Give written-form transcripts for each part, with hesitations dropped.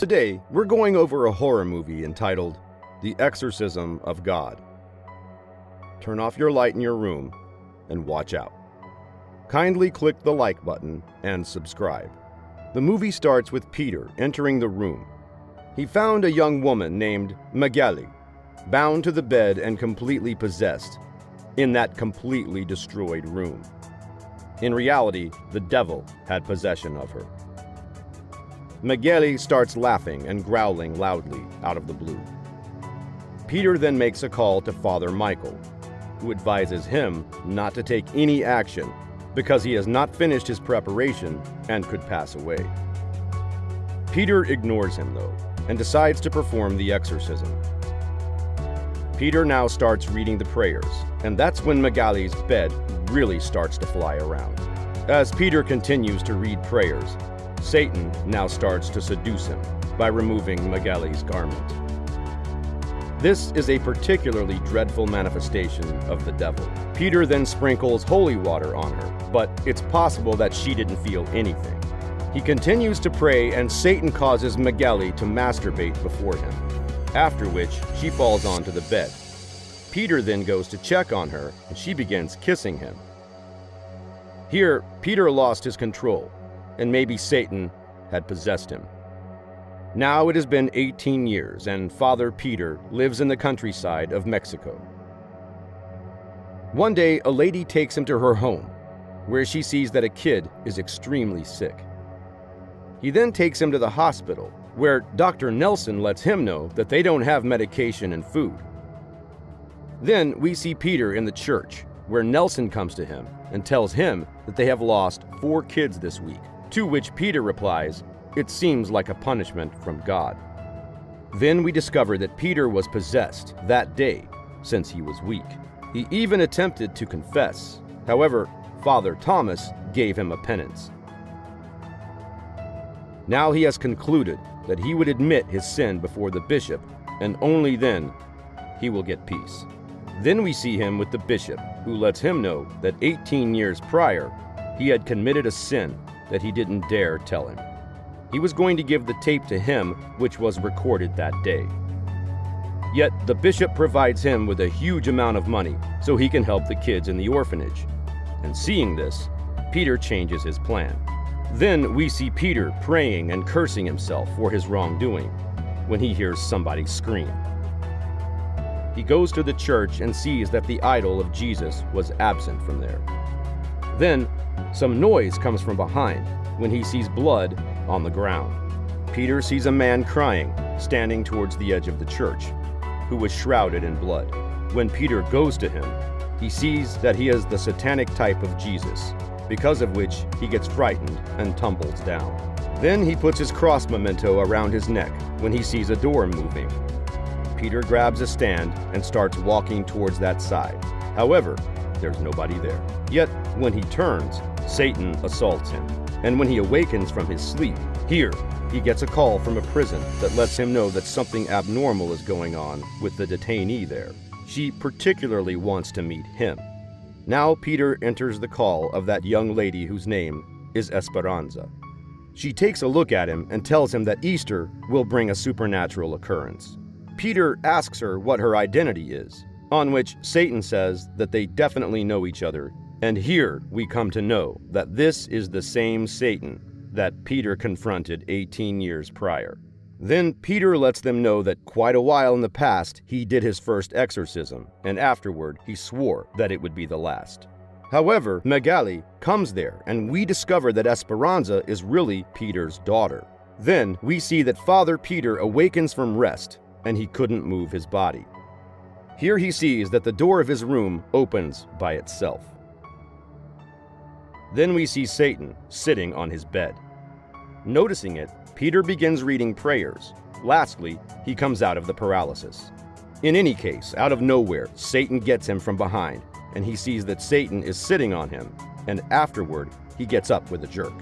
Today, we're going over a horror movie entitled The Exorcism of God. Turn off your light in your room and watch out. Kindly click the like button and subscribe. The movie starts with Peter entering the room. He found a young woman named Magali, bound to the bed and completely possessed, in that completely destroyed room. In reality, the devil had possession of her. Magali starts laughing and growling loudly out of the blue. Peter then makes a call to Father Michael, who advises him not to take any action because he has not finished his preparation and could pass away. Peter ignores him, though, and decides to perform the exorcism. Peter now starts reading the prayers, and that's when Magali's bed really starts to fly around. As Peter continues to read prayers, Satan now starts to seduce him by removing Magali's garment. This is a particularly dreadful manifestation of the devil. Peter then sprinkles holy water on her, but it's possible that she didn't feel anything. He continues to pray, and Satan causes Magali to masturbate before him, after which she falls onto the bed. Peter then goes to check on her, and she begins kissing him. Here, Peter lost his control, and maybe Satan had possessed him. Now it has been 18 years, and Father Peter lives in the countryside of Mexico. One day, a lady takes him to her home, where she sees that a kid is extremely sick. He then takes him to the hospital, where Dr. Nelson lets him know that they don't have medication and food. Then we see Peter in the church, where Nelson comes to him and tells him that they have lost 4 kids this week, to which Peter replies, "It seems like a punishment from God." Then we discover that Peter was possessed that day since he was weak. He even attempted to confess. However, Father Thomas gave him a penance. Now he has concluded that he would admit his sin before the bishop, and only then he will get peace. Then we see him with the bishop, who lets him know that 18 years prior, he had committed a sin that he didn't dare tell him. He was going to give the tape to him, which was recorded that day. Yet the bishop provides him with a huge amount of money so he can help the kids in the orphanage. And seeing this, Peter changes his plan. Then we see Peter praying and cursing himself for his wrongdoing when he hears somebody scream. He goes to the church and sees that the idol of Jesus was absent from there. Then some noise comes from behind when he sees blood on the ground. Peter sees a man crying, standing towards the edge of the church, who was shrouded in blood. When Peter goes to him, he sees that he is the satanic type of Jesus, because of which he gets frightened and tumbles down. Then he puts his cross memento around his neck when he sees a door moving. Peter grabs a stand and starts walking towards that side. However, there's nobody there. Yet, when he turns, Satan assaults him. And when he awakens from his sleep, here, he gets a call from a prison that lets him know that something abnormal is going on with the detainee there. She particularly wants to meet him. Now Peter enters the call of that young lady whose name is Esperanza. She takes a look at him and tells him that Easter will bring a supernatural occurrence. Peter asks her what her identity is, on which Satan says that they definitely know each other, and here we come to know that this is the same Satan that Peter confronted 18 years prior. Then Peter lets them know that quite a while in the past he did his first exorcism, and afterward he swore that it would be the last. However, Magali comes there, and we discover that Esperanza is really Peter's daughter. Then we see that Father Peter awakens from rest, and he couldn't move his body. Here he sees that the door of his room opens by itself. Then we see Satan sitting on his bed. Noticing it, Peter begins reading prayers. Lastly, he comes out of the paralysis. In any case, out of nowhere, Satan gets him from behind, and he sees that Satan is sitting on him, and afterward, he gets up with a jerk.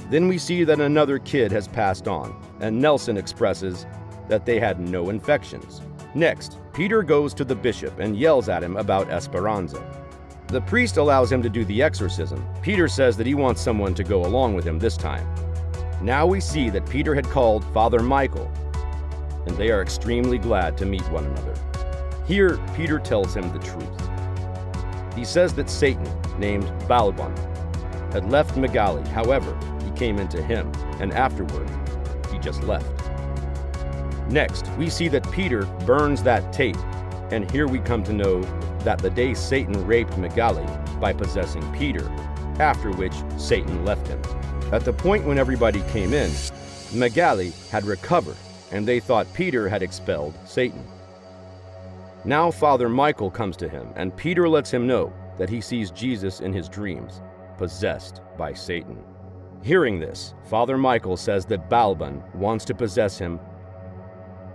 Then we see that another kid has passed on, and Nelson expresses that they had no infections. Next, Peter goes to the bishop and yells at him about Esperanza. The priest allows him to do the exorcism. Peter says that he wants someone to go along with him this time. Now we see that Peter had called Father Michael, and they are extremely glad to meet one another. Here, Peter tells him the truth. He says that Satan, named Balaam, had left Megali. However, he came into him, and afterward, he just left. Next, we see that Peter burns that tape, and here we come to know that the day Satan raped Megali by possessing Peter, after which Satan left him. At the point when everybody came in, Megali had recovered, and they thought Peter had expelled Satan. Now Father Michael comes to him, and Peter lets him know that he sees Jesus in his dreams, possessed by Satan. Hearing this, Father Michael says that Balaam wants to possess him.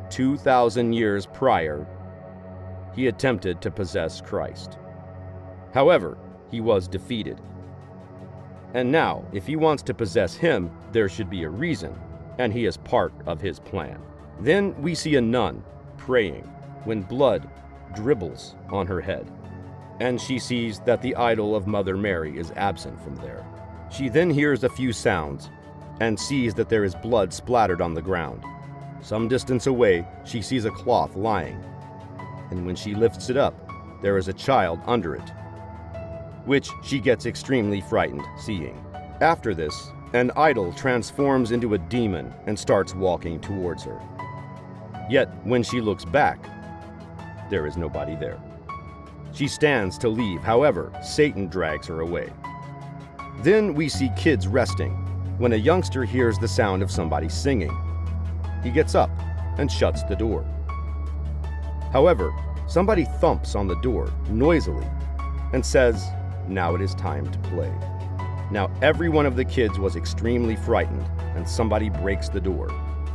2,000 years prior, he attempted to possess Christ. However, he was defeated. And now, if he wants to possess him, there should be a reason, and he is part of his plan. Then we see a nun praying when blood dribbles on her head, and she sees that the idol of Mother Mary is absent from there. She then hears a few sounds and sees that there is blood splattered on the ground. Some distance away, she sees a cloth lying, and when she lifts it up, there is a child under it, which she gets extremely frightened seeing. After this, an idol transforms into a demon and starts walking towards her. Yet, when she looks back, there is nobody there. She stands to leave, however, Satan drags her away. Then we see kids resting when a youngster hears the sound of somebody singing. He gets up and shuts the door. However, somebody thumps on the door noisily and says, "Now it is time to play." Now every one of the kids was extremely frightened, and somebody breaks the door,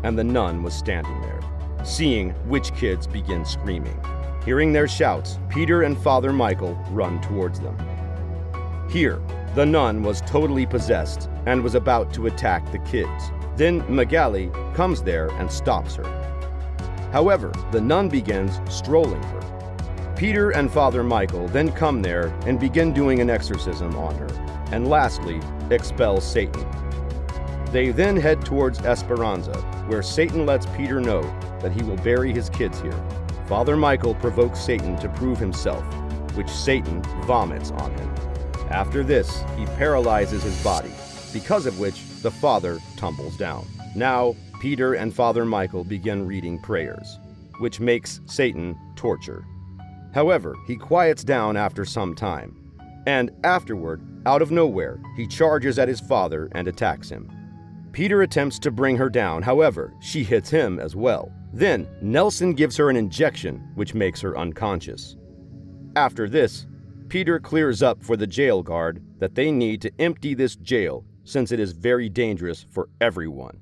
and the nun was standing there, seeing which kids begin screaming. Hearing their shouts, Peter and Father Michael run towards them. Here, the nun was totally possessed and was about to attack the kids. Then Megali comes there and stops her. However, the nun begins strolling her. Peter and Father Michael then come there and begin doing an exorcism on her, and lastly, expel Satan. They then head towards Esperanza, where Satan lets Peter know that he will bury his kids here. Father Michael provokes Satan to prove himself, which Satan vomits on him. After this, he paralyzes his body, because of which the father tumbles down. Now, Peter and Father Michael begin reading prayers, which makes Satan torture. However, he quiets down after some time, and afterward, out of nowhere, he charges at his father and attacks him. Peter attempts to bring her down, however, she hits him as well. Then, Nelson gives her an injection, which makes her unconscious. After this, Peter clears up for the jail guard that they need to empty this jail since it is very dangerous for everyone.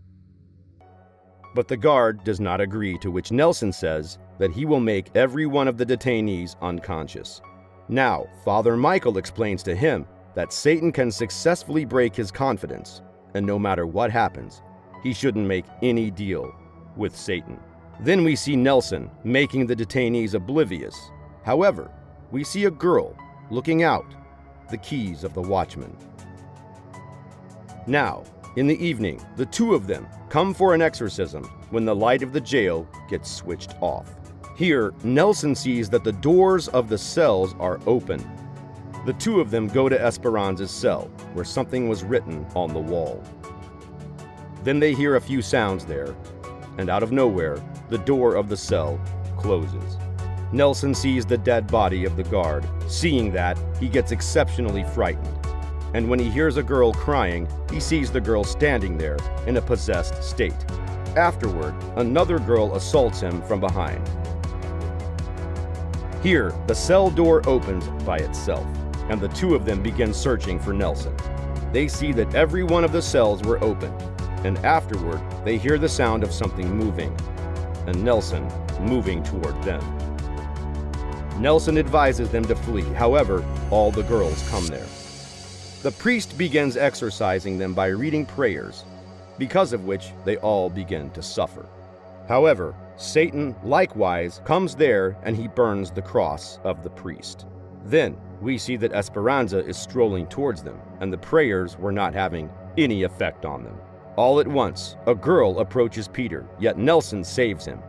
But the guard does not agree, to which Nelson says that he will make every one of the detainees unconscious. Now, Father Michael explains to him that Satan can successfully break his confidence, and no matter what happens, he shouldn't make any deal with Satan. Then we see Nelson making the detainees oblivious. However, we see a girl looking out the keys of the watchman. Now, in the evening, the two of them come for an exorcism when the light of the jail gets switched off. Here, Nelson sees that the doors of the cells are open. The two of them go to Esperanza's cell, where something was written on the wall. Then they hear a few sounds there, and out of nowhere, the door of the cell closes. Nelson sees the dead body of the guard. Seeing that, he gets exceptionally frightened. And when he hears a girl crying, he sees the girl standing there in a possessed state. Afterward, another girl assaults him from behind. Here, the cell door opens by itself, and the two of them begin searching for Nelson. They see that every one of the cells were open, and afterward, they hear the sound of something moving, and Nelson moving toward them. Nelson advises them to flee, however, all the girls come there. The priest begins exorcising them by reading prayers, because of which they all begin to suffer. However, Satan likewise comes there and he burns the cross of the priest. Then we see that Esperanza is strolling towards them, and the prayers were not having any effect on them. All at once, a girl approaches Peter, yet Nelson saves him.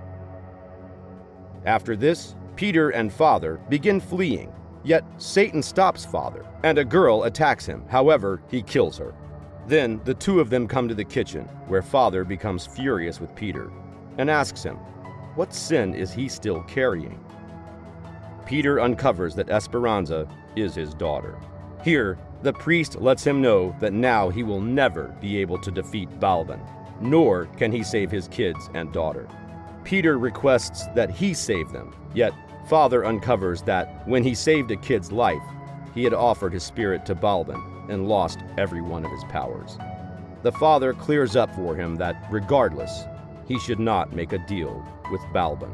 After this, Peter and Father begin fleeing, yet Satan stops Father, and a girl attacks him. However, he kills her. Then the two of them come to the kitchen, where Father becomes furious with Peter and asks him, what sin is he still carrying? Peter uncovers that Esperanza is his daughter. Here, the priest lets him know that now he will never be able to defeat Balban, nor can he save his kids and daughter. Peter requests that he save them, yet Father uncovers that when he saved a kid's life, he had offered his spirit to Balban and lost every one of his powers. The Father clears up for him that, regardless, he should not make a deal with Balban.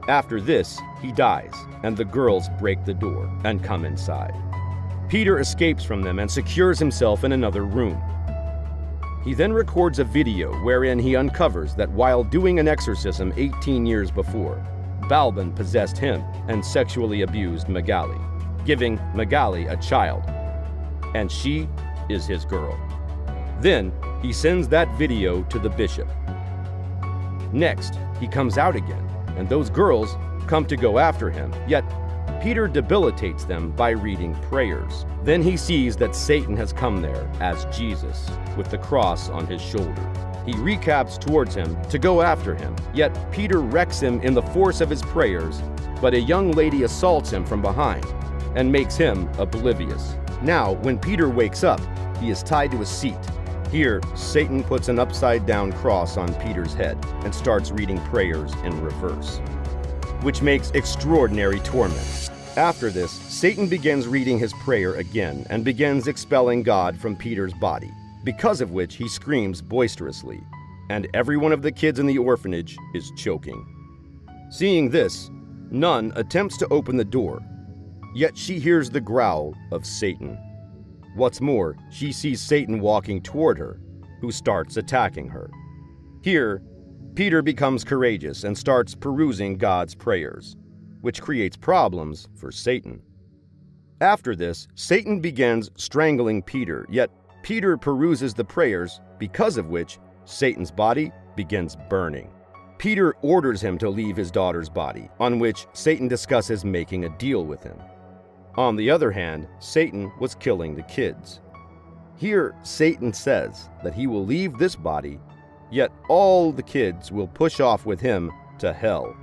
After this, he dies, and the girls break the door and come inside. Peter escapes from them and secures himself in another room. He then records a video wherein he uncovers that while doing an exorcism 18 years before, Balban possessed him and sexually abused Magali, giving Magali a child, and she is his girl. Then he sends that video to the bishop. Next, he comes out again, and those girls come to go after him, yet Peter debilitates them by reading prayers. Then he sees that Satan has come there as Jesus, with the cross on his shoulder. He recaps towards him to go after him, yet Peter wrecks him in the force of his prayers, but a young lady assaults him from behind and makes him oblivious. Now, when Peter wakes up, he is tied to a seat. Here, Satan puts an upside-down cross on Peter's head and starts reading prayers in reverse, which makes extraordinary torment. After this, Satan begins reading his prayer again and begins expelling God from Peter's body, because of which he screams boisterously, and every one of the kids in the orphanage is choking. Seeing this, Nun attempts to open the door, yet she hears the growl of Satan. What's more, she sees Satan walking toward her, who starts attacking her. Here, Peter becomes courageous and starts perusing God's prayers, which creates problems for Satan. After this, Satan begins strangling Peter, yet Peter peruses the prayers, because of which Satan's body begins burning. Peter orders him to leave his daughter's body, on which Satan discusses making a deal with him. On the other hand, Satan was killing the kids. Here, Satan says that he will leave this body, yet all the kids will push off with him to hell.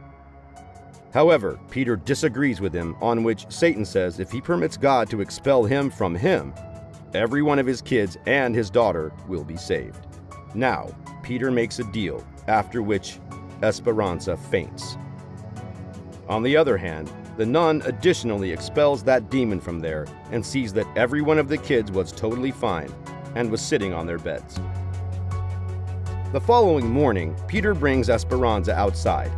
However, Peter disagrees with him, on which Satan says if he permits God to expel him from him, every one of his kids and his daughter will be saved. Now, Peter makes a deal, after which Esperanza faints. On the other hand, the nun additionally expels that demon from there and sees that every one of the kids was totally fine and was sitting on their beds. The following morning, Peter brings Esperanza outside,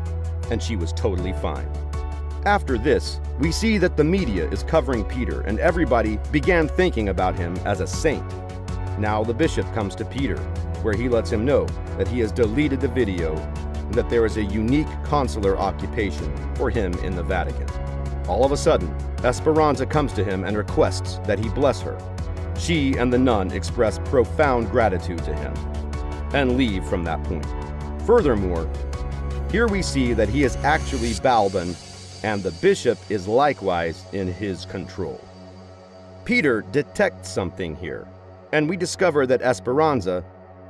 and she was totally fine. After this, we see that the media is covering Peter, and everybody began thinking about him as a saint. Now the bishop comes to Peter, where he lets him know that he has deleted the video and that there is a unique consular occupation for him in the Vatican. All of a sudden, Esperanza comes to him and requests that he bless her. She and the nun express profound gratitude to him and leave from that point. Furthermore, here we see that he is actually Balban, and the bishop is likewise in his control. Peter detects something here, and we discover that Esperanza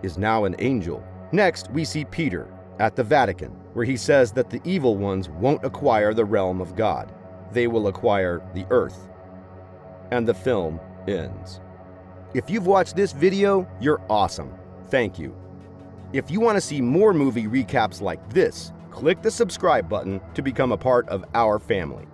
is now an angel. Next, we see Peter at the Vatican, where he says that the evil ones won't acquire the realm of God. They will acquire the earth. And the film ends. If you've watched this video, you're awesome. Thank you. If you want to see more movie recaps like this, click the subscribe button to become a part of our family.